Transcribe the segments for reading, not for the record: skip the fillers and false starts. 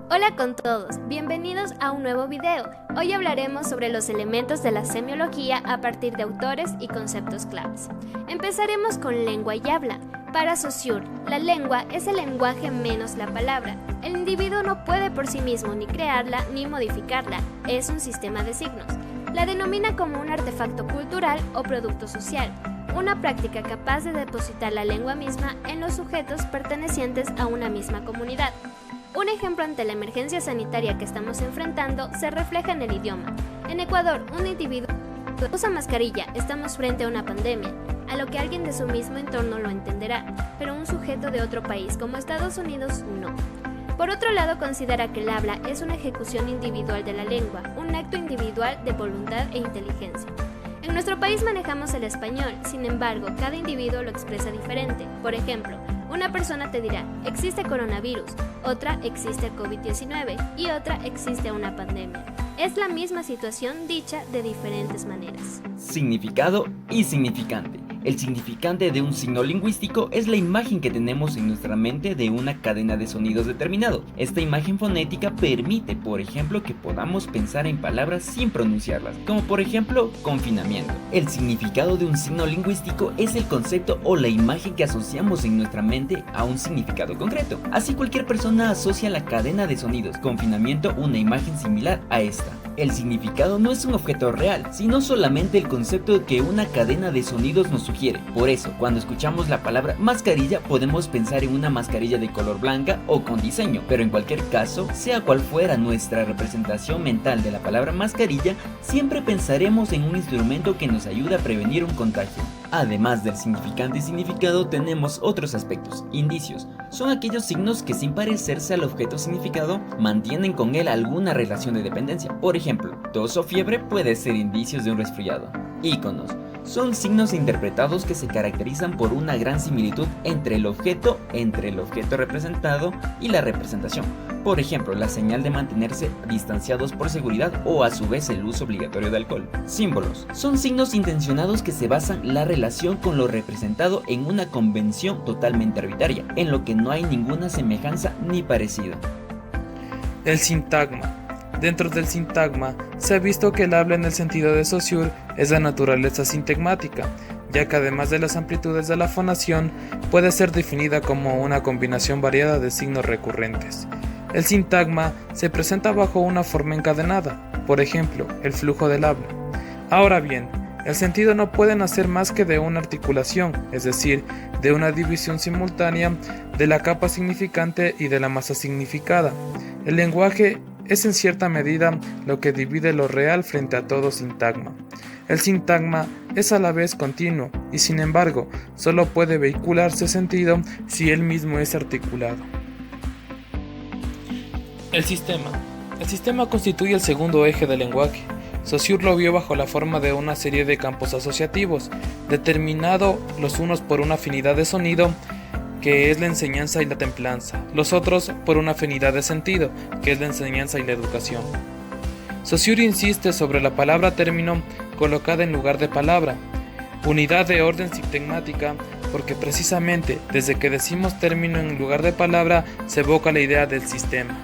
Hola con todos, bienvenidos a un nuevo video. Hoy hablaremos sobre los elementos de la semiología a partir de autores y conceptos claves. Empezaremos con lengua y habla. Para Saussure, la lengua es el lenguaje menos la palabra. El individuo no puede por sí mismo ni crearla ni modificarla, es un sistema de signos. La denomina como un artefacto cultural o producto social, una práctica capaz de depositar la lengua misma en los sujetos pertenecientes a una misma comunidad. Un ejemplo ante la emergencia sanitaria que estamos enfrentando se refleja en el idioma. En Ecuador, un individuo usa mascarilla, estamos frente a una pandemia, a lo que alguien de su mismo entorno lo entenderá, pero un sujeto de otro país como Estados Unidos no. Por otro lado, considera que el habla es una ejecución individual de la lengua, un acto individual de voluntad e inteligencia. En nuestro país manejamos el español, sin embargo, cada individuo lo expresa diferente. Por ejemplo, una persona te dirá, existe coronavirus, otra existe el COVID-19 y otra existe una pandemia. Es la misma situación dicha de diferentes maneras. Significado y significante. El significante de un signo lingüístico es la imagen que tenemos en nuestra mente de una cadena de sonidos determinado. Esta imagen fonética permite, por ejemplo, que podamos pensar en palabras sin pronunciarlas, como por ejemplo, confinamiento. El significado de un signo lingüístico es el concepto o la imagen que asociamos en nuestra mente a un significado concreto. Así cualquier persona asocia la cadena de sonidos, confinamiento, una imagen similar a esta. El significado no es un objeto real, sino solamente el concepto que una cadena de sonidos nos sugiere. Por eso, cuando escuchamos la palabra mascarilla, podemos pensar en una mascarilla de color blanca o con diseño, pero en cualquier caso, sea cual fuera nuestra representación mental de la palabra mascarilla, siempre pensaremos en un instrumento que nos ayuda a prevenir un contagio. Además del significante y significado, tenemos otros aspectos, indicios. Son aquellos signos que sin parecerse al objeto significado, mantienen con él alguna relación de dependencia. Por ejemplo, tos o fiebre puede ser indicios de un resfriado. Íconos. Son signos interpretados que se caracterizan por una gran similitud entre el objeto representado y la representación. Por ejemplo, la señal de mantenerse distanciados por seguridad o a su vez el uso obligatorio de alcohol. Símbolos. Son signos intencionados que se basan la relación con lo representado en una convención totalmente arbitraria, en lo que no hay ninguna semejanza ni parecido. El sintagma. Dentro del sintagma, se ha visto que el habla en el sentido de Saussure es de naturaleza sintegmática, ya que además de las amplitudes de la fonación, puede ser definida como una combinación variada de signos recurrentes. El sintagma se presenta bajo una forma encadenada, por ejemplo, el flujo del habla. Ahora bien, el sentido no puede nacer más que de una articulación, es decir, de una división simultánea de la capa significante y de la masa significada. El lenguaje es en cierta medida lo que divide lo real frente a todo sintagma. El sintagma es a la vez continuo y sin embargo solo puede vehicularse sentido si él mismo es articulado. El sistema constituye el segundo eje del lenguaje. Saussure lo vio bajo la forma de una serie de campos asociativos, determinado los unos por una afinidad de sonido, que es la enseñanza y la templanza, los otros por una afinidad de sentido, que es la enseñanza y la educación. Saussure insiste sobre la palabra término colocada en lugar de palabra, unidad de orden sintegmática, porque precisamente desde que decimos término en lugar de palabra se evoca la idea del sistema.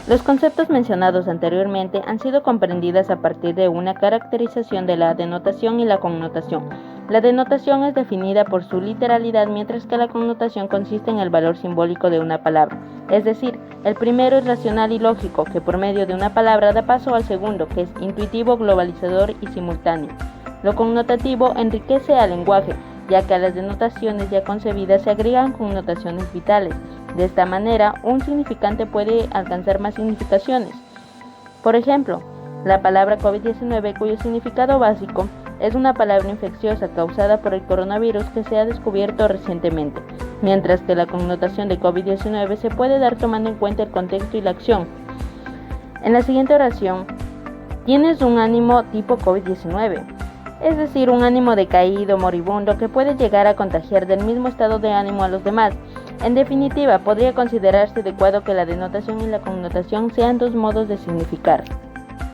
Los conceptos mencionados anteriormente han sido comprendidos a partir de una caracterización de la denotación y la connotación. La denotación es definida por su literalidad, mientras que la connotación consiste en el valor simbólico de una palabra. Es decir, el primero es racional y lógico, que por medio de una palabra da paso al segundo, que es intuitivo, globalizador y simultáneo. Lo connotativo enriquece al lenguaje, ya que a las denotaciones ya concebidas se agregan connotaciones vitales. De esta manera, un significante puede alcanzar más significaciones. Por ejemplo, la palabra COVID-19, cuyo significado básico es una palabra infecciosa causada por el coronavirus que se ha descubierto recientemente, mientras que la connotación de COVID-19 se puede dar tomando en cuenta el contexto y la acción. En la siguiente oración, tienes un ánimo tipo COVID-19, es decir, un ánimo decaído, moribundo, que puede llegar a contagiar del mismo estado de ánimo a los demás. En definitiva, podría considerarse adecuado que la denotación y la connotación sean dos modos de significar.